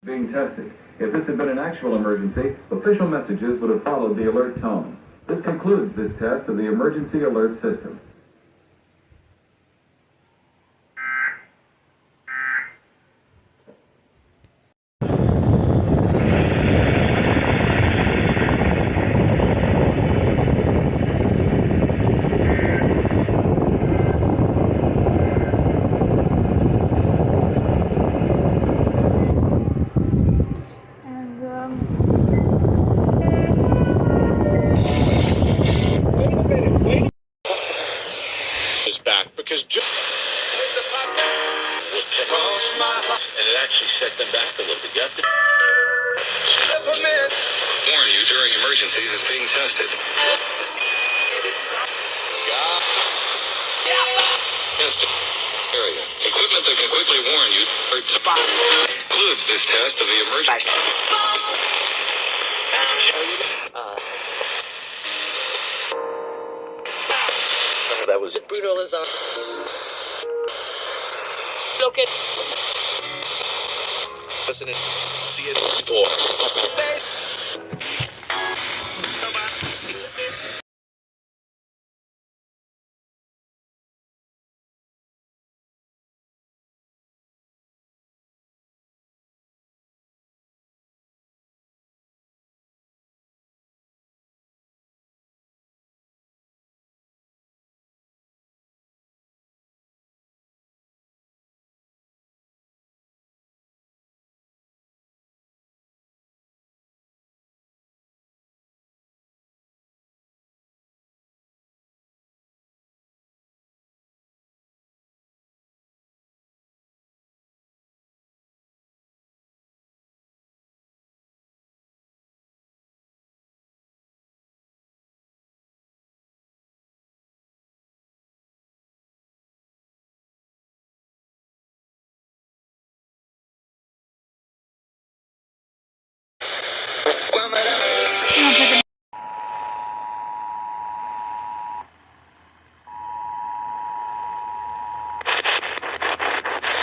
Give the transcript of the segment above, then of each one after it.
Being tested. If this had been an actual emergency, official messages would have followed the alert tone. This concludes this test of the emergency alert system. Is back because and it actually set them back a little bit. You have to warn you during emergencies is being tested. Tested area. Equipment that can quickly warn you includes this test of the emergency. That was it. Brutal is on. Okay. Listen and see it before.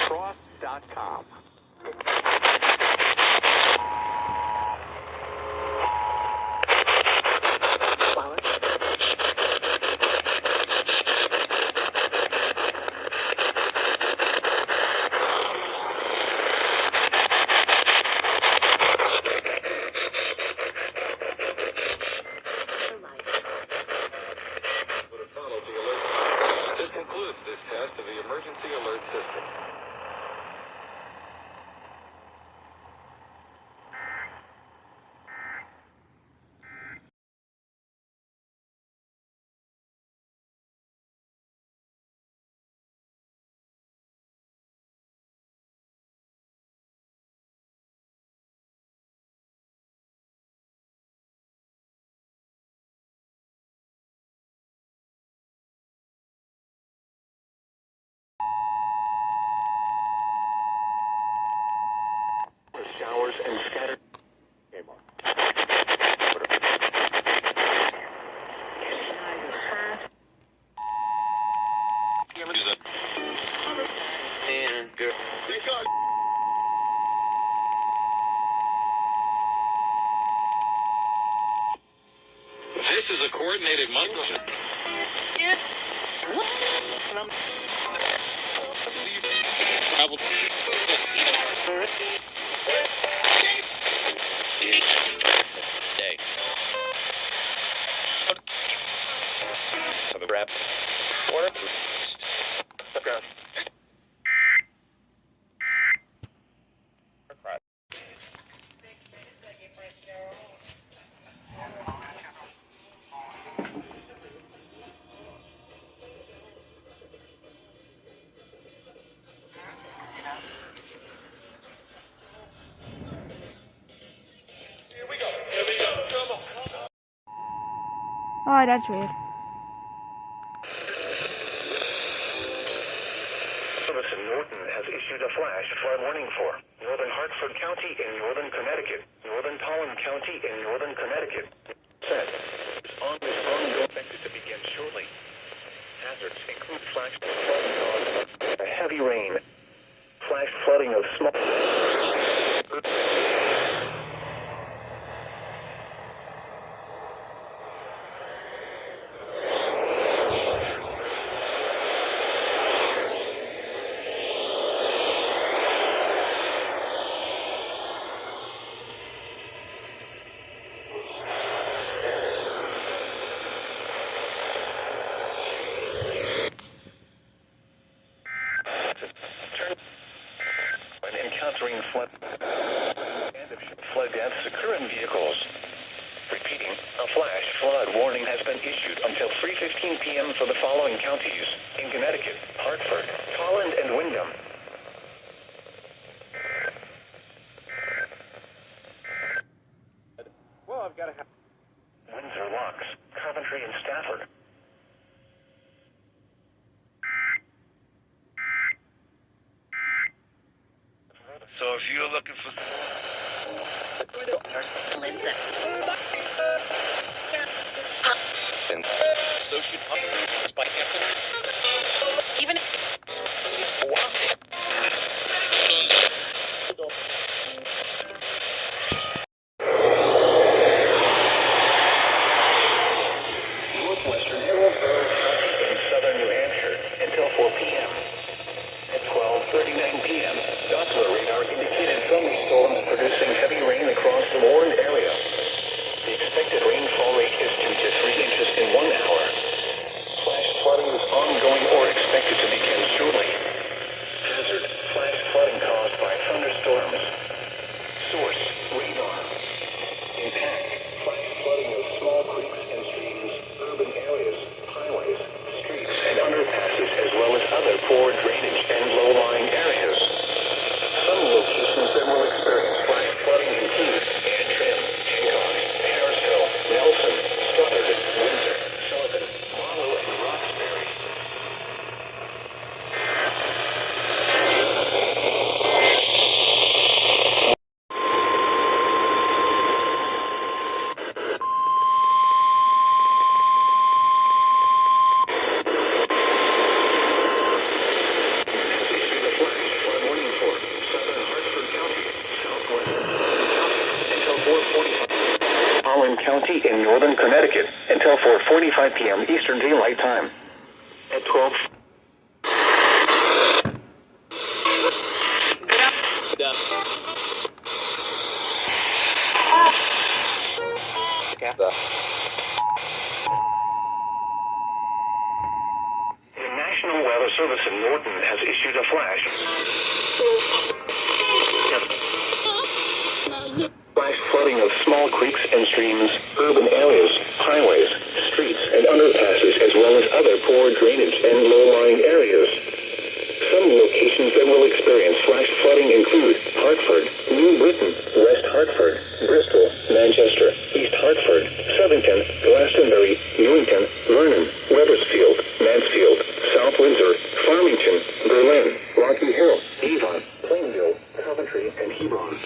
Cross.com. This concludes this test of the emergency alert system. Showers and scattered. This is a coordinated motion. Travel. Day. Have a wrap. Order. Ground. Oh, that's weird. Service in Norton has issued a flash flood warning for northern Hartford County in northern Connecticut, northern Collin County in northern Connecticut. Set. Ongoing expected to begin shortly. Hazards include flash flooding caused by heavy rain, flash flooding of small Flood deaths occur in vehicles. Repeating, a flash flood warning has been issued until 3:15 p.m. for the following counties in Connecticut: Hartford, Holland, and Windham. Well, I've got to have... Windsor Locks, Coventry, and Stafford. So if you're looking for some... So should Even Northwestern Hillsborough County in southern New Hampshire until 4 p.m. At 12:39 p.m., Doppler radar indicated thunderstorms producing heavy rain across the warned area. The expected rainfall rate is 2 to 3 inches in 1 hour. Flash flooding is ongoing or expected to begin shortly. Hazard: flash flooding caused by thunderstorms. Source: radar. Impact: flash flooding of small creeks and streams, urban areas, highways, streets, and underpasses, as well as other poor drainage and low-lying areas. Some locations that will experience flash flooding include Antrim, Hancock, Harrisville, Nelson, Stoddard, Windsor, Sullivan, Marlow, and Roxbury. County in northern Connecticut until 4:45 p.m. Eastern Daylight Time. At 12. The National Weather Service in Norton has issued a flash. Flash flooding of small creeks and streams, urban areas, highways, streets, and underpasses, as well as other poor drainage and low-lying areas. Some locations that will experience flash flooding include Hartford, New Britain, West Hartford, Bristol, Manchester, East Hartford, Southington, Glastonbury, Newington, Vernon, Wethersfield, Mansfield, South Windsor, Farmington, Berlin, Rocky Hill, Avon, Plainville, Coventry, and Hebron.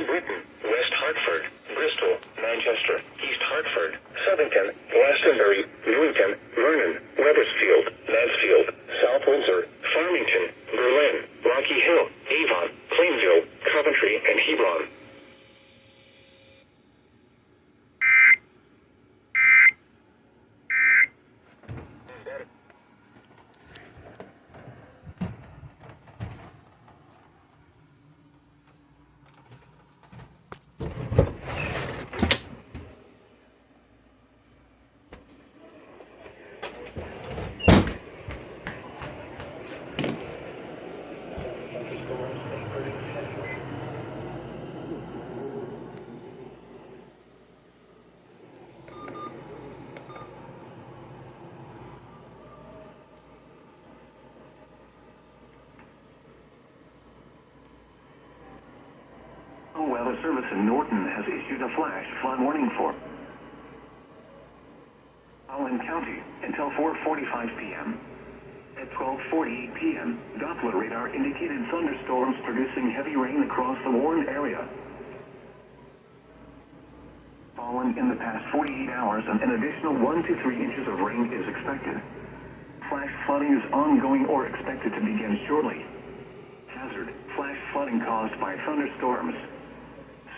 Britain, West Hartford, Bristol, Manchester, East Hartford, Southington, Glastonbury, Newington, Vernon, Wethersfield, Mansfield, South Windsor, Farmington, Berlin, Rocky Hill, Avon, Plainville, Coventry, and Hebron. Weather Service in Norton has issued a flash flood warning for Allen County until 4:45 p.m. At 12:48 p.m., Doppler radar indicated thunderstorms producing heavy rain across the warned area. Fallen in the past 48 hours, and an additional 1 to 3 inches of rain is expected. Flash flooding is ongoing or expected to begin shortly. Hazard: flash flooding caused by thunderstorms.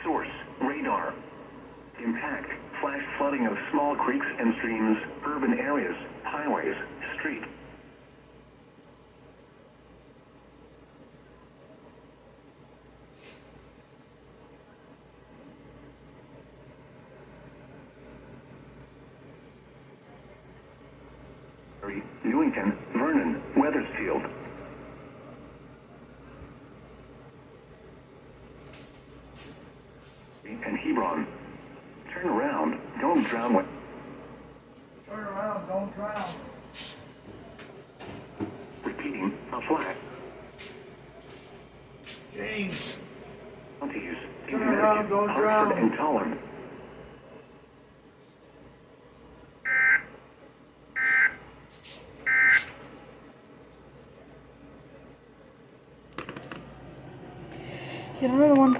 Source: radar. Impact: flash flooding of small creeks and streams, urban areas, highways, street. Newington, Vernon, Wethersfield. And Hebron. Turn around. Don't drown when... Turn around, don't drown. Repeating, a flat. James, Counties. turn around, don't Hartford drown. and Tolland. Hit another one.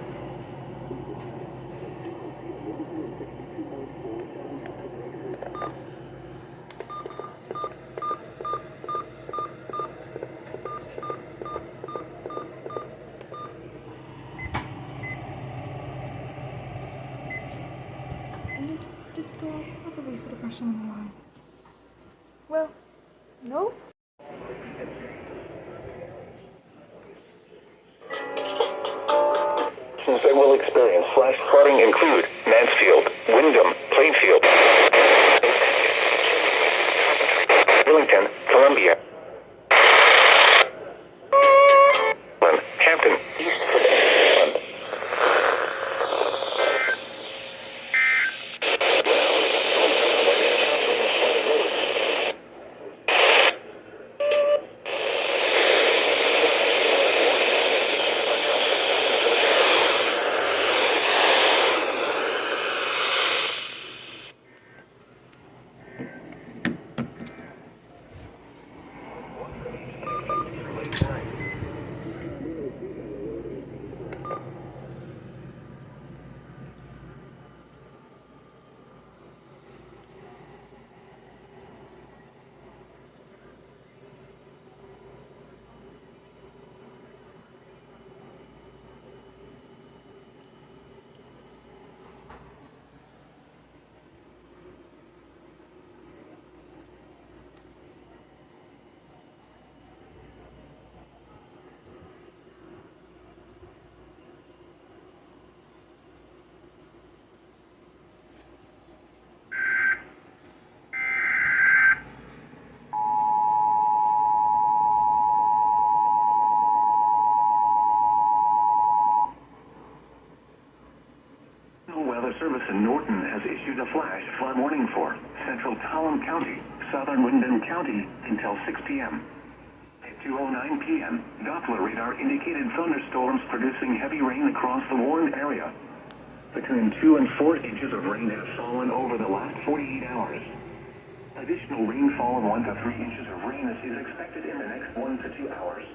Did go probably for the first time in a while. Well, no. That will experience flash flooding include Mansfield, Wyndham, Plainfield, Wellington, Columbia, Hampton, Eastford, Weather Service in Norton has issued a flash flood warning for central Tolland County, southern Wyndham County until 6 p.m. At 2:09 p.m., Doppler radar indicated thunderstorms producing heavy rain across the warned area. Between 2 and 4 inches of rain have fallen over the last 48 hours. Additional rainfall of 1 to 3 inches of rain is expected in the next 1 to 2 hours.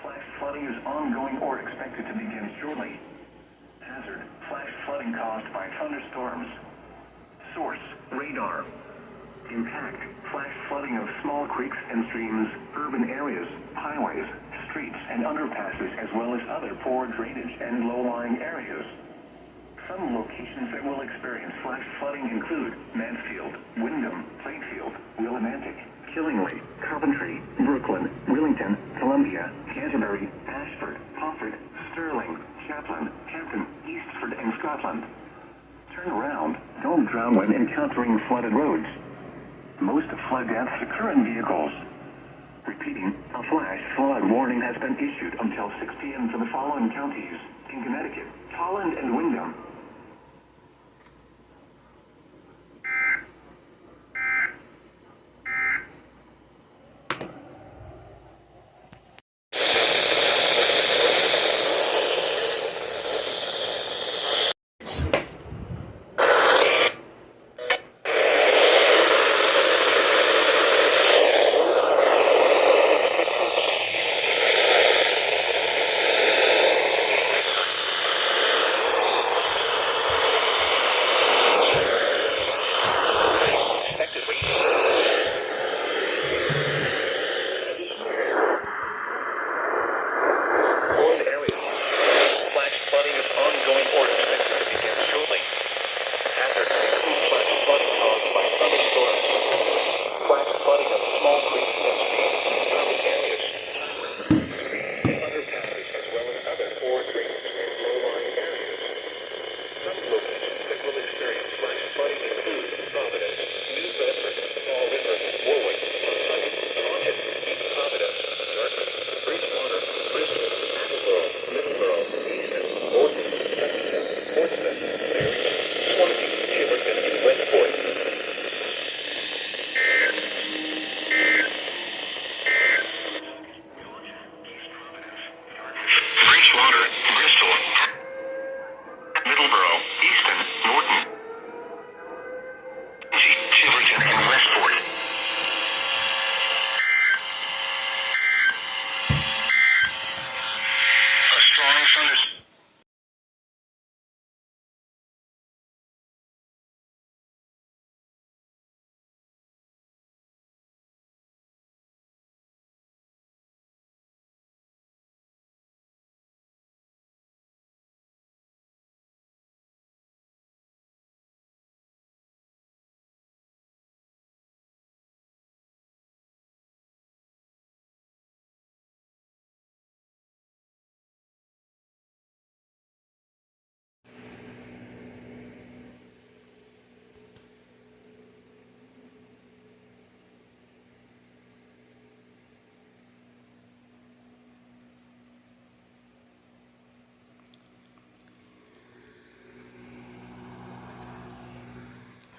Flash flooding is ongoing or expected to begin shortly. Hazard, flash flooding caused by thunderstorms. Source, radar. Impact, flash flooding of small creeks and streams, urban areas, highways, streets, and underpasses, as well as other poor drainage and low-lying areas. Some locations that will experience flash flooding include Mansfield, Wyndham, Plainfield, Willimantic, Killingly, Coventry, Brooklyn, Willington, Columbia, Canterbury, Ashford, Pomfret, Stirling, Chaplin, Hampton, Eastford, and Scotland. Turn around. Don't drown when encountering flooded roads. Most flood deaths occur in vehicles. Repeating, a flash flood warning has been issued until 6 p.m. for the following counties in Connecticut, Tolland, and Wyndham.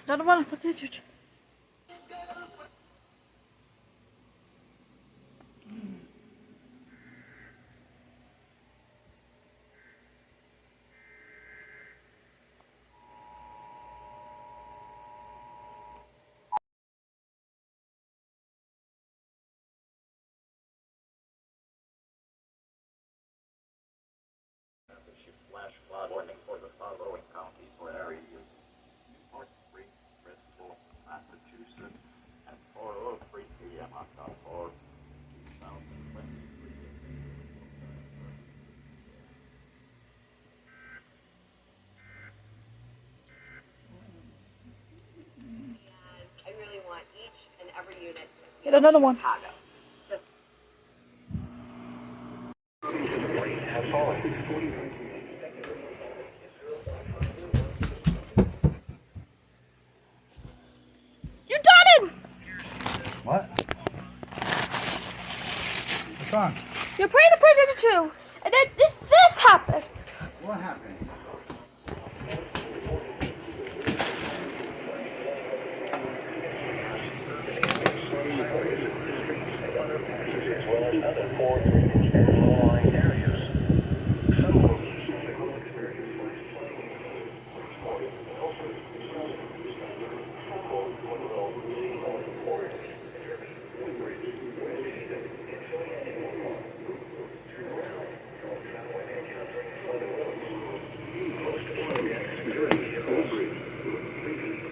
Another one. What's it? Flash flood warning for the following counties or areas: Newport, Spring, Bristol, Massachusetts, at 4:03 p.m. October 2023. I really want each and every unit to Get another one. Chicago. Have fallen. You done it! What? What's wrong? You're praying to push 2, and then this happened. What happened? As well as other 4 drainage and low-lying areas. Some locations will experience flash flooding in this morning. Also, some will see Ford, Derby, Woodbridge, West Haven, and Sonia and Woodlawn. Turn around. Don't travel when encountering flooded roads. Close to flood security vehicles.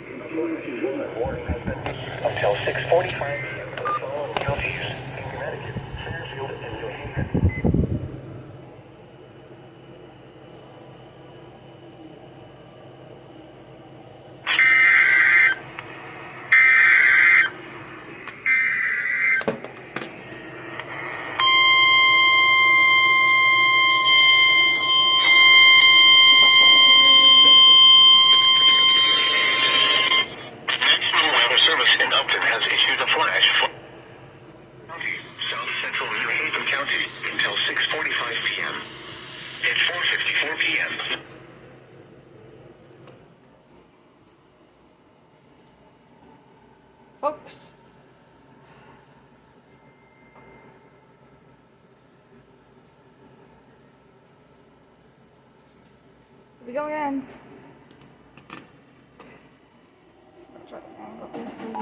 A flash warning has been until 6:45 p.m. for the following counties in Connecticut, Fairfield, and New Haven. National Weather Service in Upton has issued a flash flood. South Central New Haven County until 6:45 p.m. At 4:54 p.m. Folks. Here we go again. I'll try to angle this for you.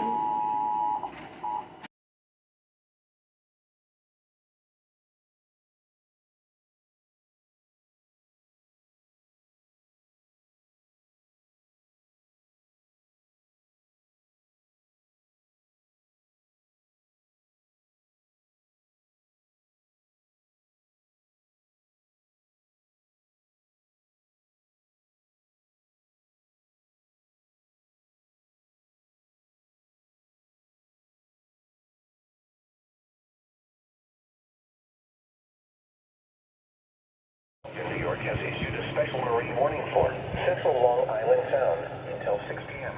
New York has issued a special marine warning for Central Long Island Sound until 6 p.m.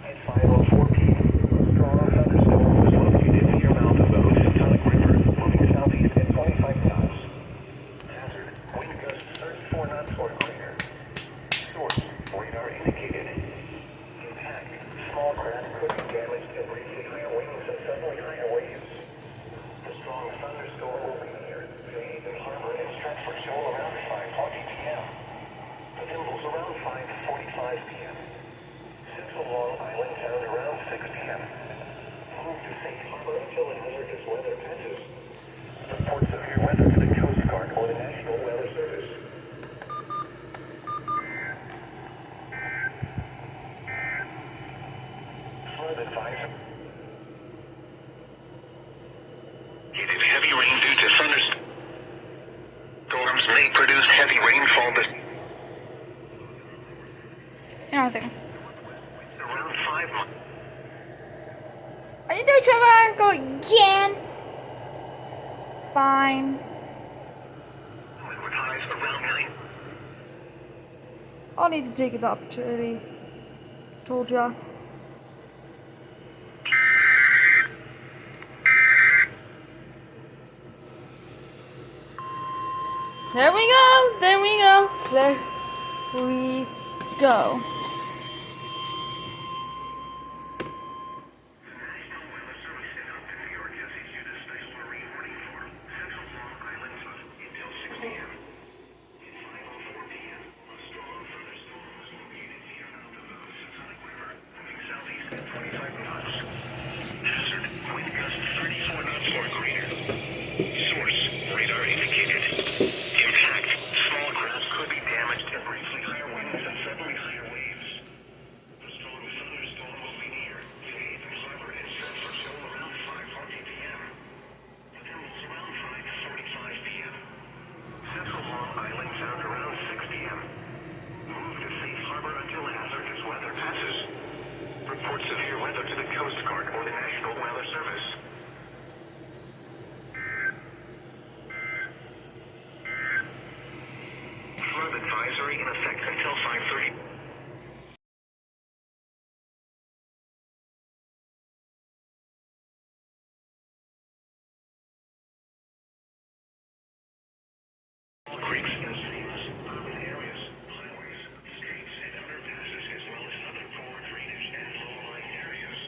At 5:04 p.m., a strong thunderstorm was located near mouth of the Housatonic River, moving southeast at 25 knots. Hazard: wind gusts 34 knots or greater. Source: radar indicated. Impact: small craft could be damaged and briefly higher winds and suddenly higher waves. The strong thunderstorm will be near New Haven Harbor and Stratford Shoal around 5:20 p.m. The Thimbles around 5:45 p.m. Central Long Island Sound around 6 p.m. Move to safe harbor until the hazardous weather passes. Report severe weather to the Coast Guard or the National Weather Service. Flood advisory. Heavy rain due to thunderstorms. Storms may produce heavy rainfall this Hang on a second. around 5 miles. Are you doing Trevor? Go again. Fine. With highs around 9. I'll need to take it up to really. Told ya. There we go. There we go. There we go. 25 knots. Hazard, wind gust 34 knots or greater. Source, radar indicated. Impact, small craft could be damaged and briefly higher winds and suddenly higher waves. A strong thunderstorm will be near. The Haven Harbor is set for show around 5:40 p.m. The terminals around 5:45 p.m. Central Long Island sound around 6 p.m. Move to safe harbor until hazardous weather passes. Report severe weather to the Coast Guard or the National Weather Service. Flood advisory in effect until 5:30. All creeks and streams, urban areas, highways, streets, and underpasses, as well as other poor drainage and low-lying areas.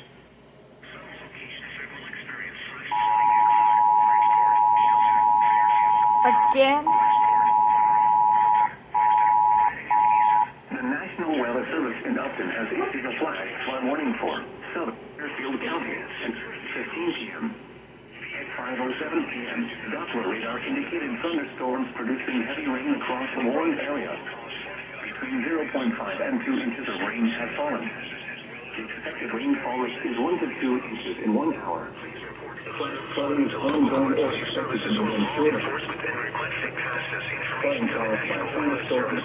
Some locations will experience flash flooding include Bridgeport, Shelton, Fairfield, Again? The National Weather Service in Upton has issued a flash flood warning for Southern Fairfield County at 15 p.m. At 5:07 p.m., Doppler radar indicated thunderstorms producing heavy rain across the warned area. Between 0.5 and 2 inches of rain have fallen. The expected rainfall is 1 to 2 inches in 1 hour. Flooding is ongoing or expected to begin shortly. Flooding caused by thunderstorms.